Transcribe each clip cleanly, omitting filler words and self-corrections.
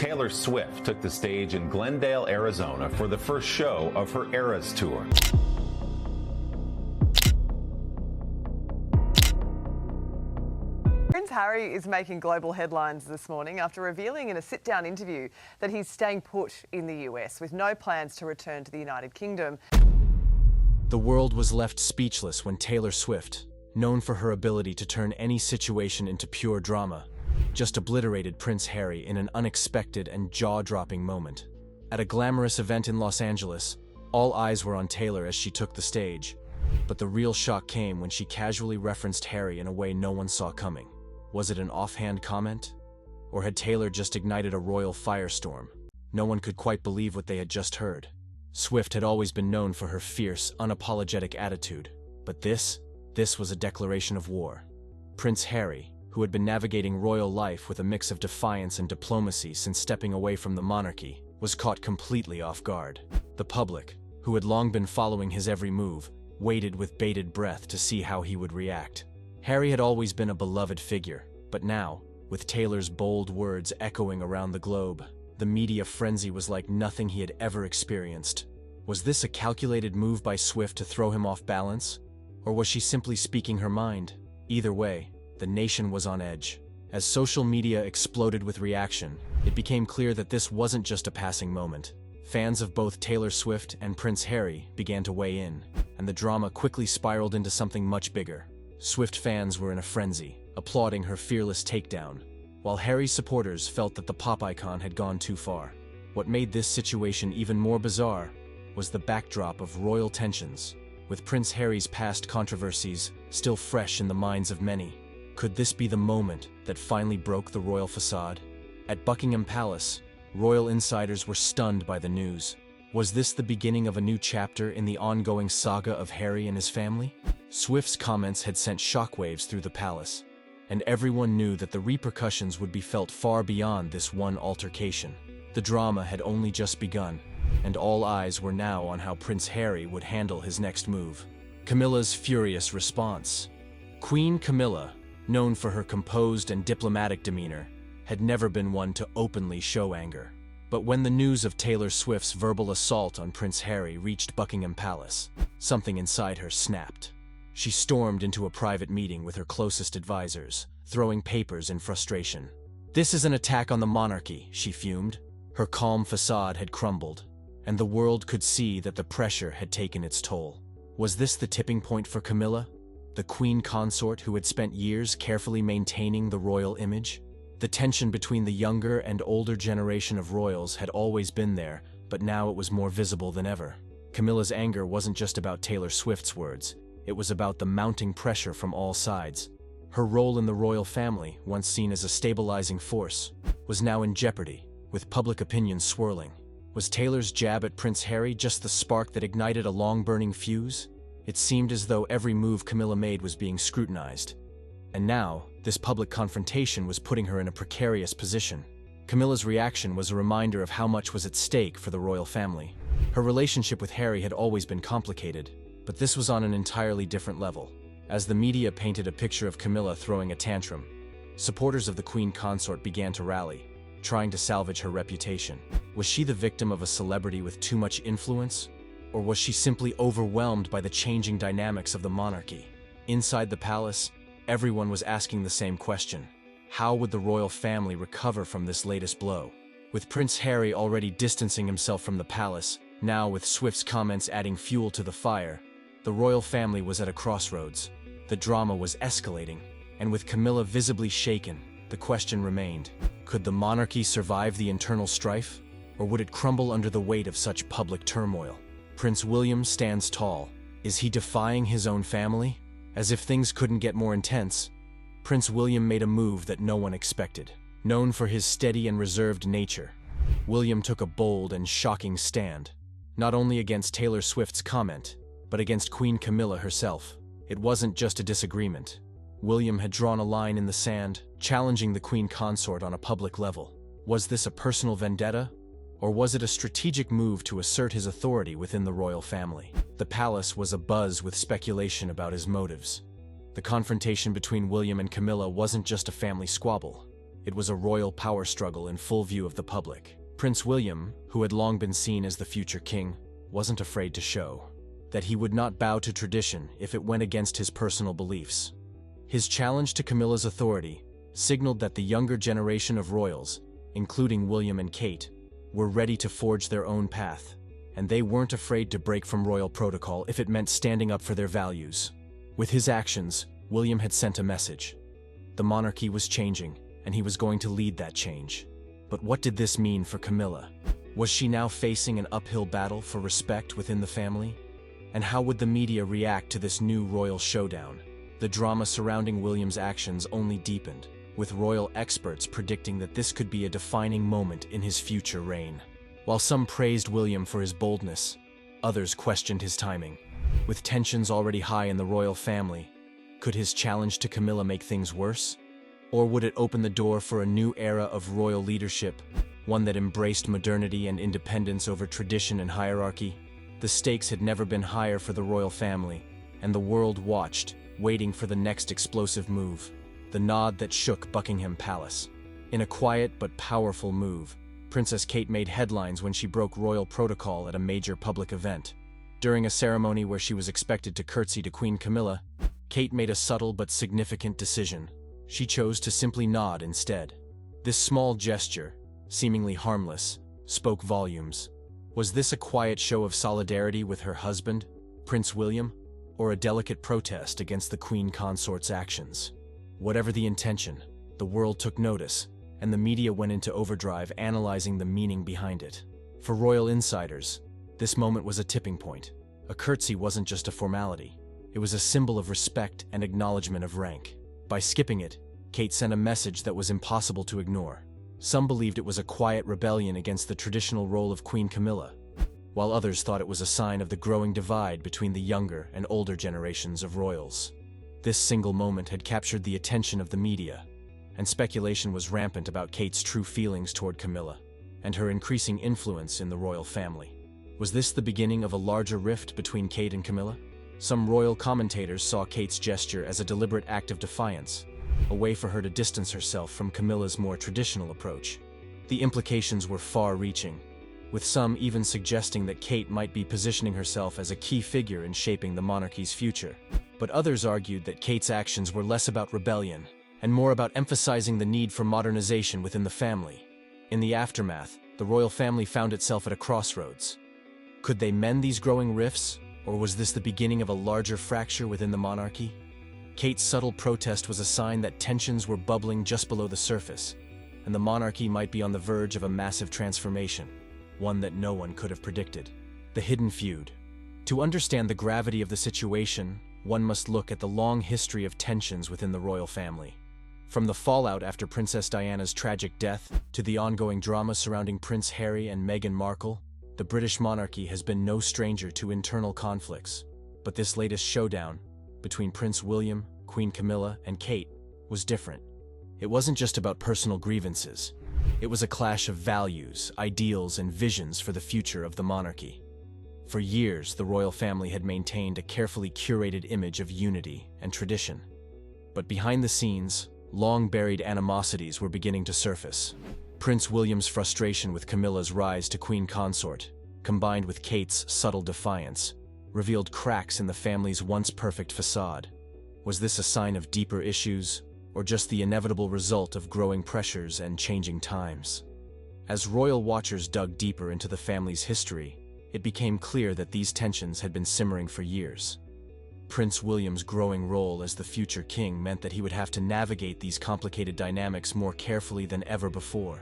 Taylor Swift took the stage in Glendale, Arizona for the first show of her Eras Tour. Prince Harry is making global headlines this morning after revealing in a sit-down interview that he's staying put in the US with no plans to return to the United Kingdom. The world was left speechless when Taylor Swift, known for her ability to turn any situation into pure drama, just obliterated Prince Harry in an unexpected and jaw-dropping moment. At a glamorous event in Los Angeles, all eyes were on Taylor as she took the stage, but the real shock came when she casually referenced Harry in a way no one saw coming. Was it an offhand comment? Or had Taylor just ignited a royal firestorm? No one could quite believe what they had just heard. Swift had always been known for her fierce, unapologetic attitude, but this was a declaration of war. Prince Harry, who had been navigating royal life with a mix of defiance and diplomacy since stepping away from the monarchy, was caught completely off guard. The public, who had long been following his every move, waited with bated breath to see how he would react. Harry had always been a beloved figure, but now, with Taylor's bold words echoing around the globe, the media frenzy was like nothing he had ever experienced. Was this a calculated move by Swift to throw him off balance? Or was she simply speaking her mind? Either way, the nation was on edge. As social media exploded with reaction, it became clear that this wasn't just a passing moment. Fans of both Taylor Swift and Prince Harry began to weigh in, and the drama quickly spiraled into something much bigger. Swift fans were in a frenzy, applauding her fearless takedown, while Harry's supporters felt that the pop icon had gone too far. What made this situation even more bizarre was the backdrop of royal tensions, with Prince Harry's past controversies still fresh in the minds of many. Could this be the moment that finally broke the royal facade? At Buckingham Palace, royal insiders were stunned by the news. Was this the beginning of a new chapter in the ongoing saga of Harry and his family? Swift's comments had sent shockwaves through the palace, and everyone knew that the repercussions would be felt far beyond this one altercation. The drama had only just begun, and all eyes were now on how Prince Harry would handle his next move. Camilla's furious response. Queen Camilla, known for her composed and diplomatic demeanor, had never been one to openly show anger. But when the news of Taylor Swift's verbal assault on Prince Harry reached Buckingham Palace, something inside her snapped. She stormed into a private meeting with her closest advisors, throwing papers in frustration. "This is an attack on the monarchy," she fumed. Her calm facade had crumbled, and the world could see that the pressure had taken its toll. Was this the tipping point for Camilla, the queen consort who had spent years carefully maintaining the royal image? The tension between the younger and older generation of royals had always been there, but now it was more visible than ever. Camilla's anger wasn't just about Taylor Swift's words, it was about the mounting pressure from all sides. Her role in the royal family, once seen as a stabilizing force, was now in jeopardy, with public opinion swirling. Was Taylor's jab at Prince Harry just the spark that ignited a long-burning fuse? It seemed as though every move Camilla made was being scrutinized. And now, this public confrontation was putting her in a precarious position. Camilla's reaction was a reminder of how much was at stake for the royal family. Her relationship with Harry had always been complicated, but this was on an entirely different level. As the media painted a picture of Camilla throwing a tantrum, supporters of the queen consort began to rally, trying to salvage her reputation. Was she the victim of a celebrity with too much influence? Or was she simply overwhelmed by the changing dynamics of the monarchy? Inside the palace, everyone was asking the same question. How would the royal family recover from this latest blow? With Prince Harry already distancing himself from the palace, now with Swift's comments adding fuel to the fire, the royal family was at a crossroads. The drama was escalating, and with Camilla visibly shaken, the question remained: could the monarchy survive the internal strife, or would it crumble under the weight of such public turmoil? Prince William stands tall. Is he defying his own family? As if things couldn't get more intense, Prince William made a move that no one expected. Known for his steady and reserved nature, William took a bold and shocking stand, not only against Taylor Swift's comment, but against Queen Camilla herself. It wasn't just a disagreement. William had drawn a line in the sand, challenging the queen consort on a public level. Was this a personal vendetta, or was it a strategic move to assert his authority within the royal family? The palace was abuzz with speculation about his motives. The confrontation between William and Camilla wasn't just a family squabble. It was a royal power struggle in full view of the public. Prince William, who had long been seen as the future king, wasn't afraid to show that he would not bow to tradition if it went against his personal beliefs. His challenge to Camilla's authority signaled that the younger generation of royals, including William and Kate, were ready to forge their own path, and they weren't afraid to break from royal protocol if it meant standing up for their values. With his actions, William had sent a message. The monarchy was changing, and he was going to lead that change. But what did this mean for Camilla? Was she now facing an uphill battle for respect within the family? And how would the media react to this new royal showdown? The drama surrounding William's actions only deepened, with royal experts predicting that this could be a defining moment in his future reign. While some praised William for his boldness, others questioned his timing. With tensions already high in the royal family, could his challenge to Camilla make things worse? Or would it open the door for a new era of royal leadership, one that embraced modernity and independence over tradition and hierarchy? The stakes had never been higher for the royal family, and the world watched, waiting for the next explosive move, the nod that shook Buckingham Palace. In a quiet but powerful move, Princess Kate made headlines when she broke royal protocol at a major public event. During a ceremony where she was expected to curtsy to Queen Camilla, Kate made a subtle but significant decision. She chose to simply nod instead. This small gesture, seemingly harmless, spoke volumes. Was this a quiet show of solidarity with her husband, Prince William, or a delicate protest against the Queen Consort's actions? Whatever the intention, the world took notice, and the media went into overdrive analyzing the meaning behind it. For royal insiders, this moment was a tipping point. A curtsy wasn't just a formality. It was a symbol of respect and acknowledgement of rank. By skipping it, Kate sent a message that was impossible to ignore. Some believed it was a quiet rebellion against the traditional role of Queen Camilla, while others thought it was a sign of the growing divide between the younger and older generations of royals. This single moment had captured the attention of the media, and speculation was rampant about Kate's true feelings toward Camilla and her increasing influence in the royal family. Was this the beginning of a larger rift between Kate and Camilla? Some royal commentators saw Kate's gesture as a deliberate act of defiance, a way for her to distance herself from Camilla's more traditional approach. The implications were far-reaching, with some even suggesting that Kate might be positioning herself as a key figure in shaping the monarchy's future. But others argued that Kate's actions were less about rebellion and more about emphasizing the need for modernization within the family. In the aftermath, the royal family found itself at a crossroads. Could they mend these growing rifts, or was this the beginning of a larger fracture within the monarchy? Kate's subtle protest was a sign that tensions were bubbling just below the surface, and the monarchy might be on the verge of a massive transformation, one that no one could have predicted. The hidden feud. To understand the gravity of the situation, one must look at the long history of tensions within the royal family. From the fallout after Princess Diana's tragic death to the ongoing drama surrounding Prince Harry and Meghan Markle, the British monarchy has been no stranger to internal conflicts. But this latest showdown between Prince William, Queen Camilla, and Kate was different. It wasn't just about personal grievances. It was a clash of values, ideals, and visions for the future of the monarchy. For years, the royal family had maintained a carefully curated image of unity and tradition. But behind the scenes, long-buried animosities were beginning to surface. Prince William's frustration with Camilla's rise to Queen Consort, combined with Kate's subtle defiance, revealed cracks in the family's once perfect facade. Was this a sign of deeper issues, or just the inevitable result of growing pressures and changing times? As royal watchers dug deeper into the family's history, it became clear that these tensions had been simmering for years. Prince William's growing role as the future king meant that he would have to navigate these complicated dynamics more carefully than ever before.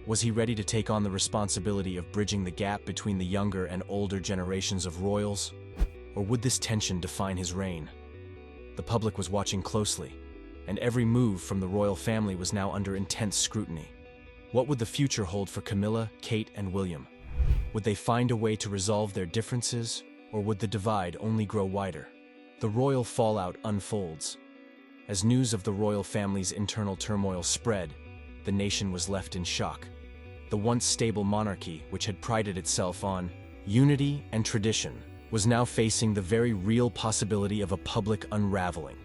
Was he ready to take on the responsibility of bridging the gap between the younger and older generations of royals? Or would this tension define his reign? The public was watching closely, and every move from the royal family was now under intense scrutiny. What would the future hold for Camilla, Kate, and William? Would they find a way to resolve their differences, or would the divide only grow wider? The royal fallout unfolds. As news of the royal family's internal turmoil spread, the nation was left in shock. The once stable monarchy, which had prided itself on unity and tradition, was now facing the very real possibility of a public unraveling.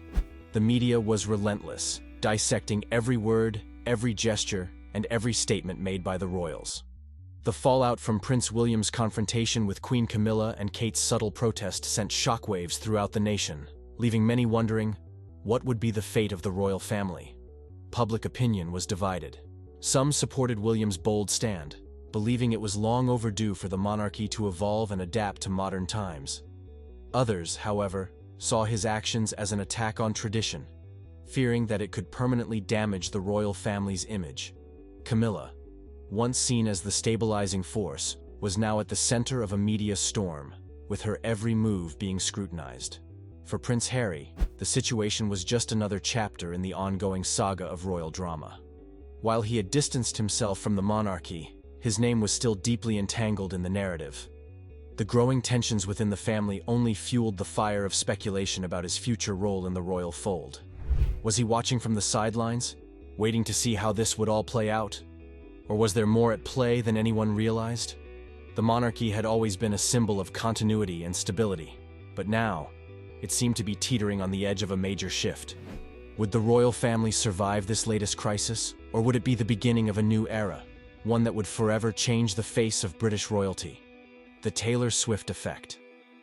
The media was relentless, dissecting every word, every gesture, and every statement made by the royals. The fallout from Prince William's confrontation with Queen Camilla and Kate's subtle protest sent shockwaves throughout the nation, leaving many wondering, what would be the fate of the royal family? Public opinion was divided. Some supported William's bold stand, believing it was long overdue for the monarchy to evolve and adapt to modern times. Others, however, saw his actions as an attack on tradition, fearing that it could permanently damage the royal family's image. Camilla, once seen as the stabilizing force, was now at the center of a media storm, with her every move being scrutinized. For Prince Harry, the situation was just another chapter in the ongoing saga of royal drama. While he had distanced himself from the monarchy, his name was still deeply entangled in the narrative. The growing tensions within the family only fueled the fire of speculation about his future role in the royal fold. Was he watching from the sidelines, waiting to see how this would all play out? Or was there more at play than anyone realized? The monarchy had always been a symbol of continuity and stability, but now, it seemed to be teetering on the edge of a major shift. Would the royal family survive this latest crisis, or would it be the beginning of a new era, one that would forever change the face of British royalty? The Taylor Swift effect.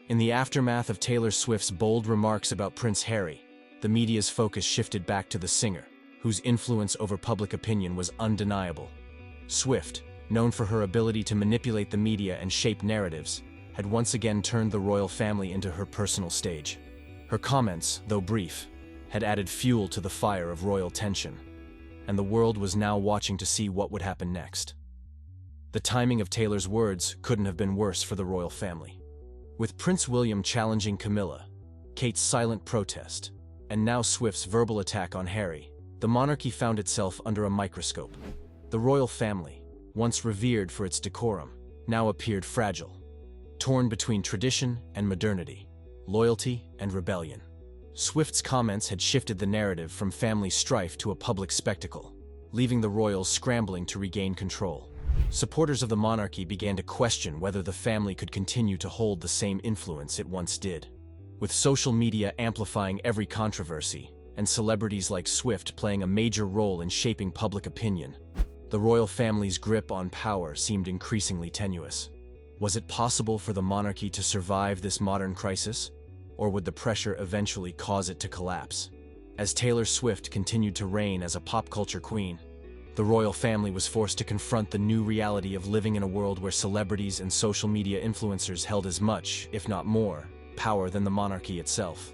In the aftermath of Taylor Swift's bold remarks about Prince Harry, the media's focus shifted back to the singer, whose influence over public opinion was undeniable. Swift, known for her ability to manipulate the media and shape narratives, had once again turned the royal family into her personal stage. Her comments, though brief, had added fuel to the fire of royal tension, and the world was now watching to see what would happen next. The timing of Taylor's words couldn't have been worse for the royal family. With Prince William challenging Camilla, Kate's silent protest, and now Swift's verbal attack on Harry, the monarchy found itself under a microscope. The royal family, once revered for its decorum, now appeared fragile, torn between tradition and modernity, loyalty and rebellion. Swift's comments had shifted the narrative from family strife to a public spectacle, leaving the royals scrambling to regain control. Supporters of the monarchy began to question whether the family could continue to hold the same influence it once did. With social media amplifying every controversy, and celebrities like Swift playing a major role in shaping public opinion, the royal family's grip on power seemed increasingly tenuous. Was it possible for the monarchy to survive this modern crisis, or would the pressure eventually cause it to collapse? As Taylor Swift continued to reign as a pop culture queen, the royal family was forced to confront the new reality of living in a world where celebrities and social media influencers held as much, if not more, power than the monarchy itself.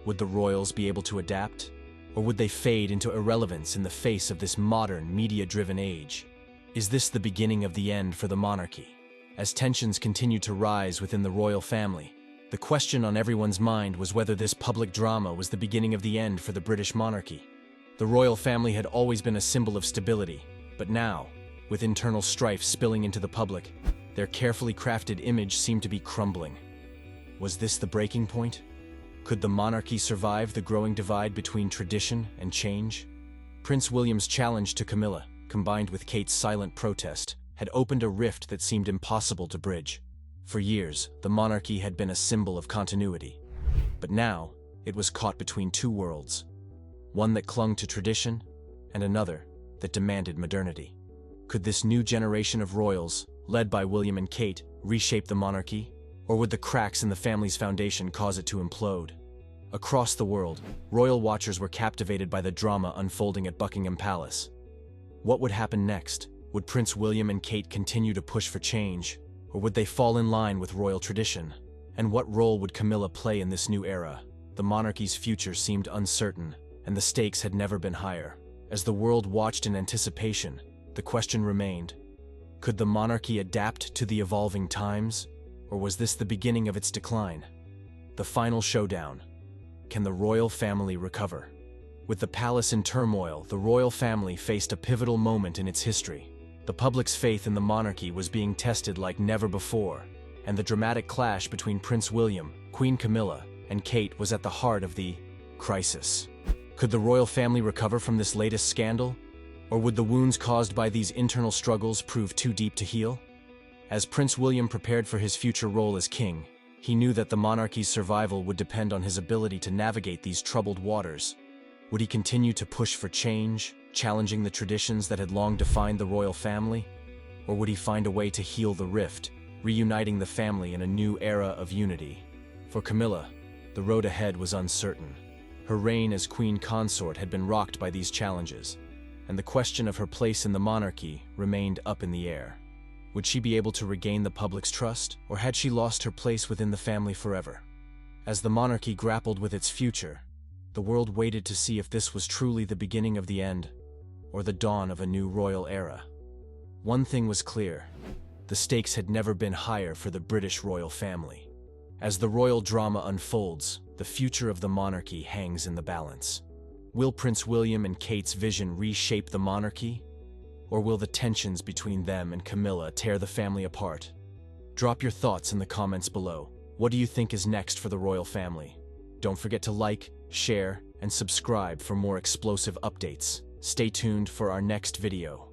Would the royals be able to adapt? Or would they fade into irrelevance in the face of this modern, media-driven age? Is this the beginning of the end for the monarchy? As tensions continued to rise within the royal family, the question on everyone's mind was whether this public drama was the beginning of the end for the British monarchy. The royal family had always been a symbol of stability, but now, with internal strife spilling into the public, their carefully crafted image seemed to be crumbling. Was this the breaking point? Could the monarchy survive the growing divide between tradition and change? Prince William's challenge to Camilla, combined with Kate's silent protest, had opened a rift that seemed impossible to bridge. For years, the monarchy had been a symbol of continuity. But now, it was caught between two worlds. One that clung to tradition, and another that demanded modernity. Could this new generation of royals, led by William and Kate, reshape the monarchy? Or would the cracks in the family's foundation cause it to implode? Across the world, royal watchers were captivated by the drama unfolding at Buckingham Palace. What would happen next? Would Prince William and Kate continue to push for change? Or would they fall in line with royal tradition? And what role would Camilla play in this new era? The monarchy's future seemed uncertain, and the stakes had never been higher. As the world watched in anticipation, the question remained: could the monarchy adapt to the evolving times? Or was this the beginning of its decline? The final showdown. Can the royal family recover? With the palace in turmoil, the royal family faced a pivotal moment in its history. The public's faith in the monarchy was being tested like never before, and the dramatic clash between Prince William, Queen Camilla, and Kate was at the heart of the crisis. Could the royal family recover from this latest scandal? Or would the wounds caused by these internal struggles prove too deep to heal? As Prince William prepared for his future role as king, he knew that the monarchy's survival would depend on his ability to navigate these troubled waters. Would he continue to push for change, challenging the traditions that had long defined the royal family? Or would he find a way to heal the rift, reuniting the family in a new era of unity? For Camilla, the road ahead was uncertain. Her reign as queen consort had been rocked by these challenges, and the question of her place in the monarchy remained up in the air. Would she be able to regain the public's trust, or had she lost her place within the family forever? As the monarchy grappled with its future, the world waited to see if this was truly the beginning of the end, or the dawn of a new royal era. One thing was clear: the stakes had never been higher for the British royal family. As the royal drama unfolds, the future of the monarchy hangs in the balance. Will Prince William and Kate's vision reshape the monarchy? Or will the tensions between them and Camilla tear the family apart? Drop your thoughts in the comments below. What do you think is next for the royal family? Don't forget to like, share, and subscribe for more explosive updates. Stay tuned for our next video.